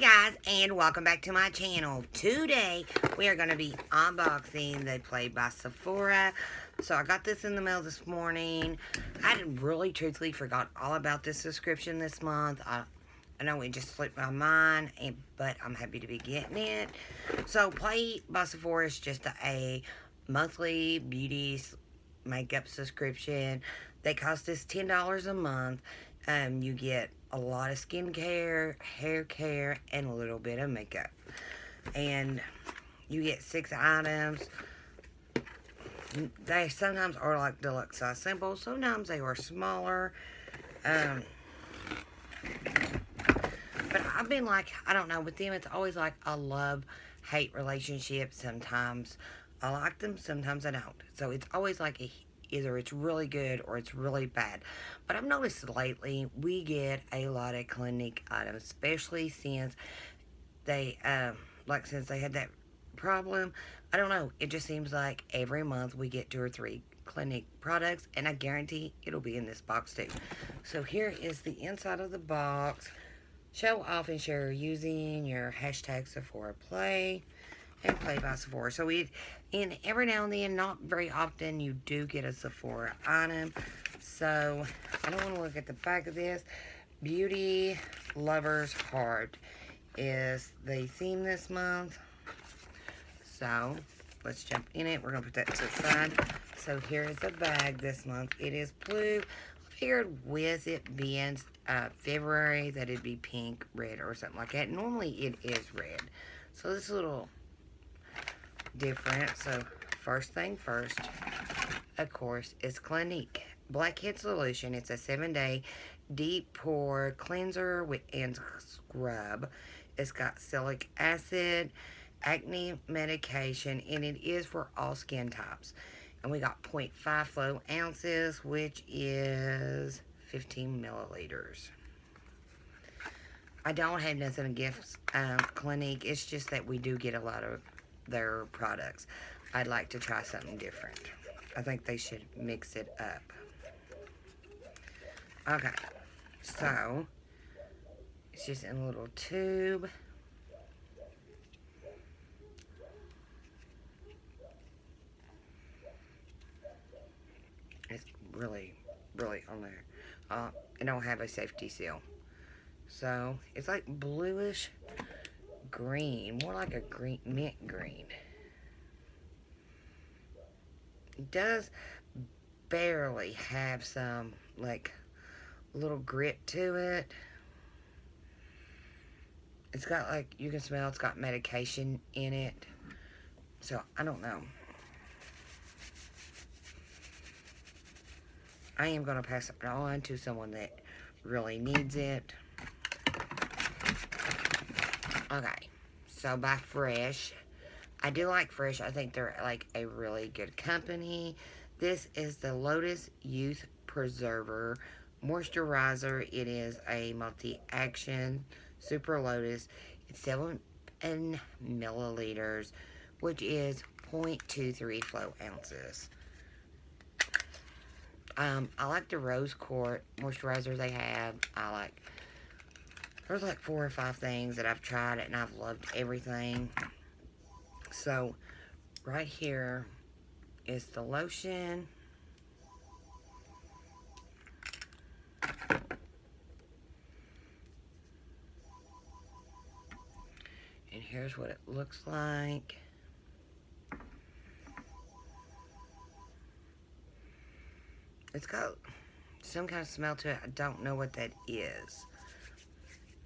guys, and welcome back to my channel. Today we are going to be unboxing the Play by Sephora. So I got this in the mail this morning. I really truthfully forgot all about this subscription this month. I know it just slipped my mind, but I'm happy to be getting it. So Play by Sephora is just a monthly beauty makeup subscription. They cost us $10 a month. You get a lot of skincare, hair care, and a little bit of makeup. And you get 6 items. They sometimes are like deluxe size samples. Sometimes they are smaller. But I've been like, I don't know, with them it's always like a love-hate relationship. Sometimes I like them, sometimes I don't. So it's always like either it's really good or it's really bad. But I've noticed lately we get a lot of Clinique items, especially since they since they had that problem. I don't know, it just seems like every month we get 2 or 3 Clinique products, and I guarantee it'll be in this box too. So here is the inside of the box. Show off and share using your hashtag Sephora Play and Play by Sephora. So and every now and then, not very often, you do get a Sephora item. So I don't want to look at the back of this. Beauty Lover's Heart is the theme this month. So let's jump in it. We're going to put that to the side. So here is the bag this month. It is blue. I figured with it being February that it'd be pink, red, or something like that. Normally it is red. So this is a little different. So first thing first, of course, is Clinique Blackhead Solution. It's a 7-day deep pore cleanser and scrub. It's got salicylic acid, acne medication, and it is for all skin types. And we got 0.5 flow ounces, which is 15 milliliters. I don't have nothing against Clinique. It's just that we do get a lot of their products. I'd like to try something different. I think they should mix it up. Okay, so it's just in a little tube. It's really on there. It don't have a safety seal. So it's like bluish green, more like a green, mint green. It does barely have some like little grit to it. It's got like, you can smell it's got medication in it. So I don't know. I am going to pass it on to someone that really needs it. Okay, so by Fresh. I do like Fresh. I think they're like a really good company. This is the Lotus Youth Preserver Moisturizer. It is a multi-action Super Lotus. It's 7 milliliters, which is 0.23 flow ounces. I like the rose quartz moisturizer they have. There's like 4 or 5 things that I've tried and I've loved everything. So right here is the lotion. And here's what it looks like. It's got some kind of smell to it. I don't know what that is.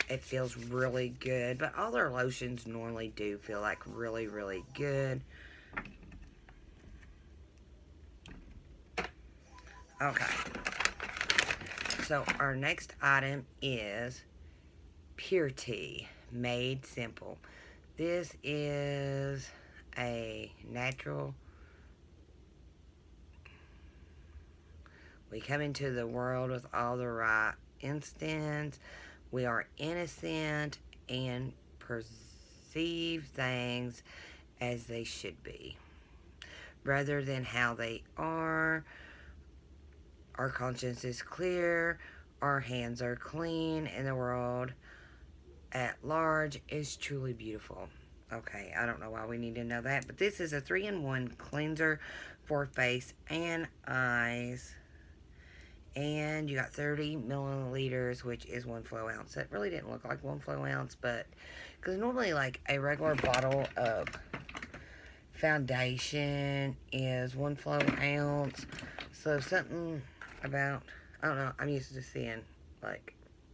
It feels really good, but all their lotions normally do feel like really good. Okay. So our next item is Pure Tea Made Simple. This is a natural. We come into the world with all the right instincts. We are innocent and perceive things as they should be, rather than how they are. Our conscience is clear. Our hands are clean in the world at large is truly beautiful. Okay, I don't know why we need to know that, but this is a 3-in-1 cleanser for face and eyes. And you got 30 milliliters, which is 1 flow ounce. That really didn't look like 1 flow ounce, but because normally, like, a regular bottle of foundation is 1 flow ounce. So something about, I don't know, I'm used to seeing, like,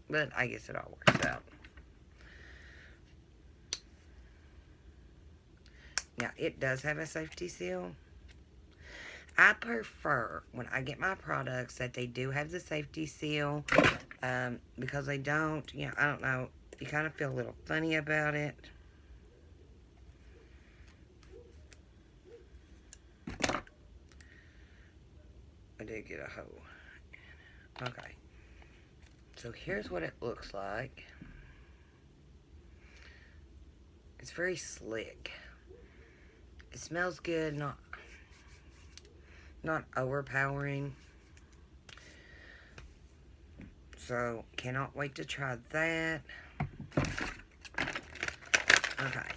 but I guess it all works out. Now, it does have a safety seal. I prefer, when I get my products, that they do have the safety seal. Because they don't, you know, I don't know, you kind of feel a little funny about it. I did get a hole. Okay. So here's what it looks like. It's very slick. It smells good, not overpowering. So, cannot wait to try that. Okay.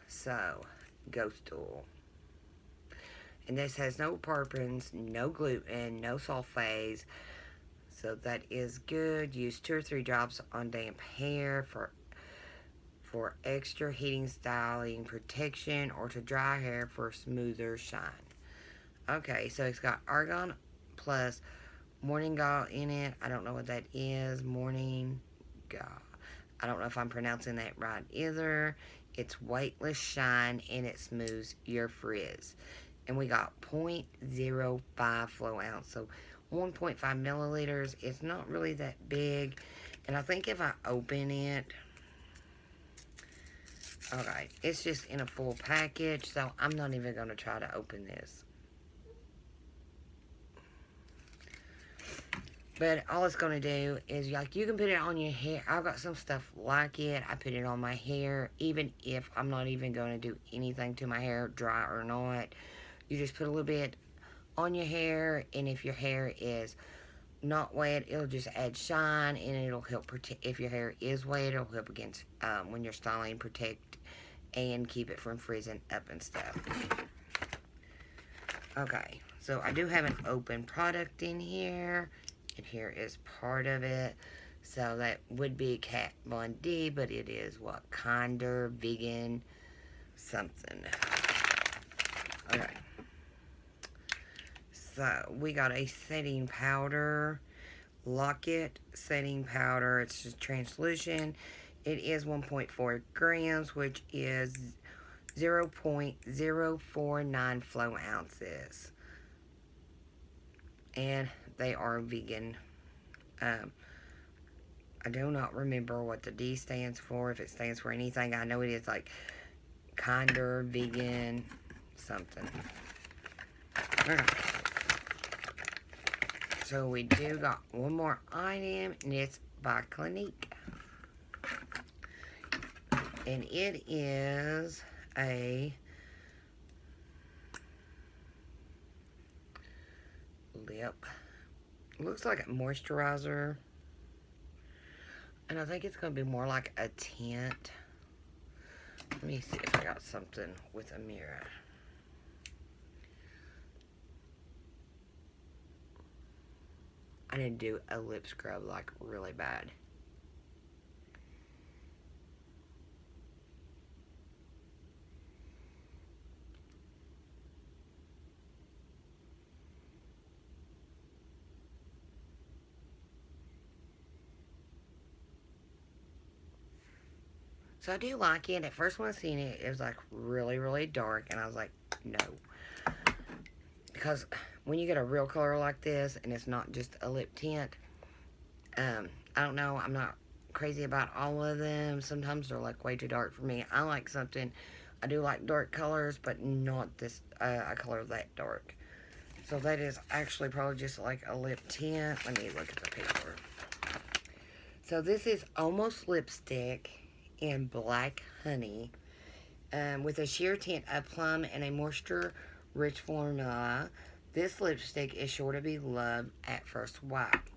So, Ghost Oil. And this has no parabens, no gluten, no sulfates. So that is good. Use 2 or 3 drops on damp hair for extra heating, styling, protection, or to dry hair for smoother shine. Okay, so it's got Argan plus Morning Gall in it. I don't know what that is. Morning Gall. I don't know if I'm pronouncing that right either. It's weightless shine and it smooths your frizz. And we got 0.05 flow ounce. So 1.5 milliliters. It's not really that big. And I think if I open it, okay, it's just in a full package. So I'm not even going to try to open this. But all it's going to do is, like, you can put it on your hair. I've got some stuff like it. I put it on my hair, even if I'm not even going to do anything to my hair, dry or not. You just put a little bit on your hair, and if your hair is not wet, it'll just add shine, and it'll help protect. If your hair is wet, it'll help against, when you're styling, protect, and keep it from freezing up and stuff. Okay, so I do have an open product in here. And here is part of it. So that would be Kat Von D, but it is what? Kinder, vegan, something. Okay. So we got a setting powder. Lock-It setting powder. It's just translucent. It is 1.4 grams, which is 0.049 flow ounces. And they are vegan. I do not remember what the D stands for, if it stands for anything. I know it is like kinder, vegan, something. Okay. So we do got one more item, and it's by Clinique. And it is a lip. Looks like a moisturizer. And I think it's going to be more like a tint. Let me see if I got something with a mirror. I need to do a lip scrub like really bad. So I do like it. At first when I seen it, it was like really, really dark. And I was like, no. Because when you get a real color like this, and it's not just a lip tint, I don't know. I'm not crazy about all of them. Sometimes they're like way too dark for me. I like something. I do like dark colors, but not this, a color that dark. So that is actually probably just like a lip tint. Let me look at the paper. So this is Almost Lipstick in Black Honey, with a sheer tint of plum and a moisture-rich formula. This lipstick is sure to be loved at first wipe.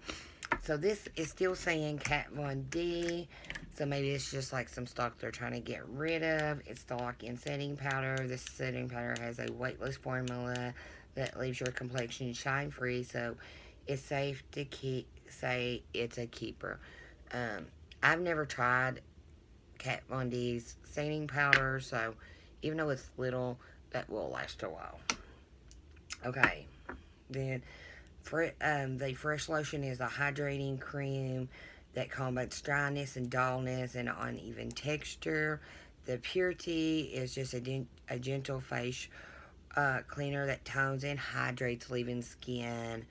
So this is still saying Kat Von D. So maybe it's just like some stock they're trying to get rid of. It's the lock-in setting powder. This setting powder has a weightless formula that leaves your complexion shine-free, so it's safe to say it's a keeper. I've never tried Kat Von D's setting powder, so even though it's little, that will last a while. Okay, then the Fresh Lotion is a hydrating cream that combats dryness and dullness and uneven texture. The Purity is just a gentle face cleaner that tones and hydrates, leaving skin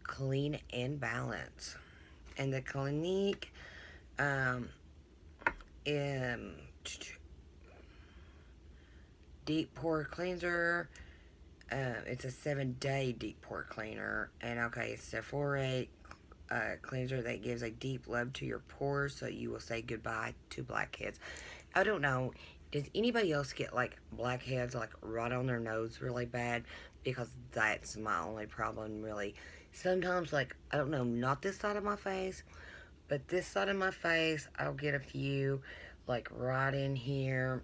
clean and balanced. And the Clinique in deep pore cleanser. It's a 7-day deep pore cleaner. And okay, it's Sephora cleanser that gives a deep love to your pores, so you will say goodbye to blackheads. I don't know. Does anybody else get like blackheads like right on their nose really bad? Because that's my only problem really. Sometimes, like, I don't know, not this side of my face, but this side of my face, I'll get a few like right in here.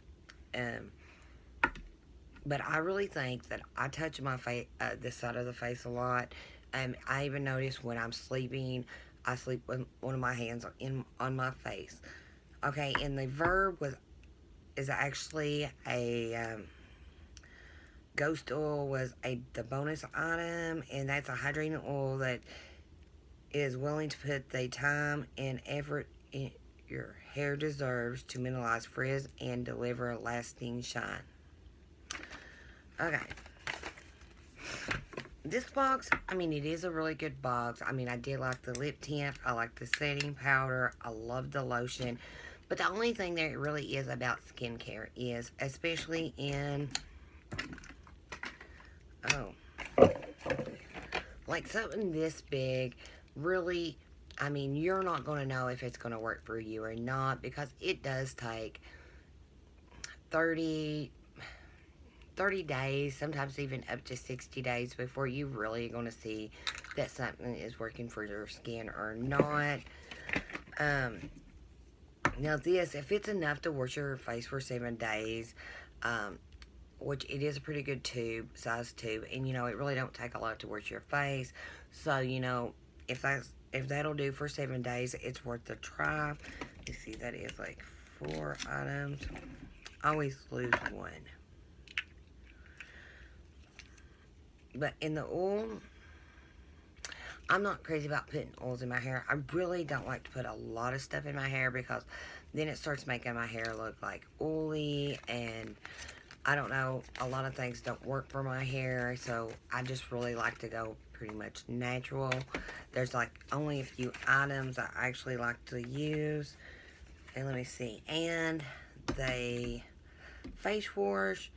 But I really think that I touch my face, this side of the face a lot. I even notice when I'm sleeping, I sleep with one of my hands on my face. Okay, and the Verb is actually a Ghost Oil was the bonus item, and that's a hydrating oil that is willing to put the time and effort your hair deserves to minimize frizz and deliver a lasting shine. Okay. This box, I mean, it is a really good box. I mean, I did like the lip tint. I like the setting powder. I love the lotion. But the only thing that it really is about skincare is, especially in, like something this big, really, I mean, you're not going to know if it's going to work for you or not, because it does take 30 days, sometimes even up to 60 days before you really going to see that something is working for your skin or not. Now this, if it's enough to wash your face for 7 days, which it is a pretty good size tube, and you know, it really don't take a lot to wash your face. So, you know, if that'll do for 7 days, it's worth a try. You see, that is like 4 items. I always lose one. But in the oil, I'm not crazy about putting oils in my hair. I really don't like to put a lot of stuff in my hair, because then it starts making my hair look like oily, and I don't know, a lot of things don't work for my hair, so I just really like to go pretty much natural. There's like only a few items I actually like to use. And let me see. And the face wash,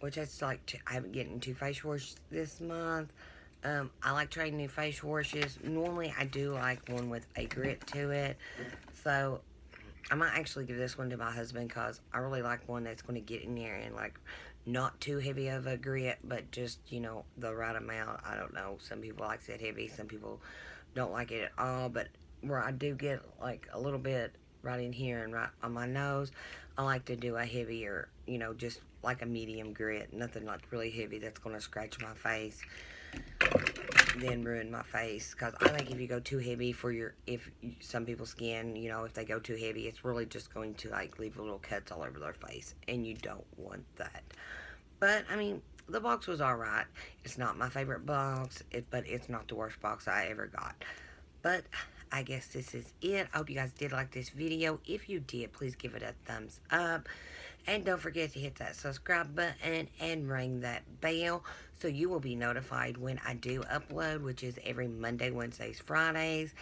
which it's like, I haven't gotten into face wash this month. I like trying new face washes. Normally I do like one with a grit to it. So I might actually give this one to my husband, because I really like one that's going to get in there and like not too heavy of a grit, but just, you know, the right amount. I don't know. Some people like it heavy. Some people don't like it at all. But where I do get like a little bit right in here and right on my nose, I like to do a heavier, you know, just like a medium grit. Nothing like really heavy that's going to scratch my face, then ruin my face. Because I think if you go too heavy for some people's skin, you know, if they go too heavy, it's really just going to like leave little cuts all over their face, and you don't want that. But I mean, the box was alright. It's not my favorite box, but it's not the worst box I ever got. But I guess this is it. I hope you guys did like this video. If you did, please give it a thumbs up. And don't forget to hit that subscribe button and ring that bell, so you will be notified when I do upload, which is every Monday, Wednesdays, Fridays.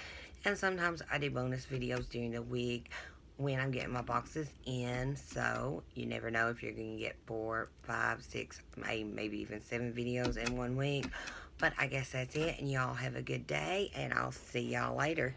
And sometimes I do bonus videos during the week when I'm getting my boxes in. So you never know if you're going to get 4, 5, 6, maybe even 7 videos in 1 week. But I guess that's it. And y'all have a good day, and I'll see y'all later.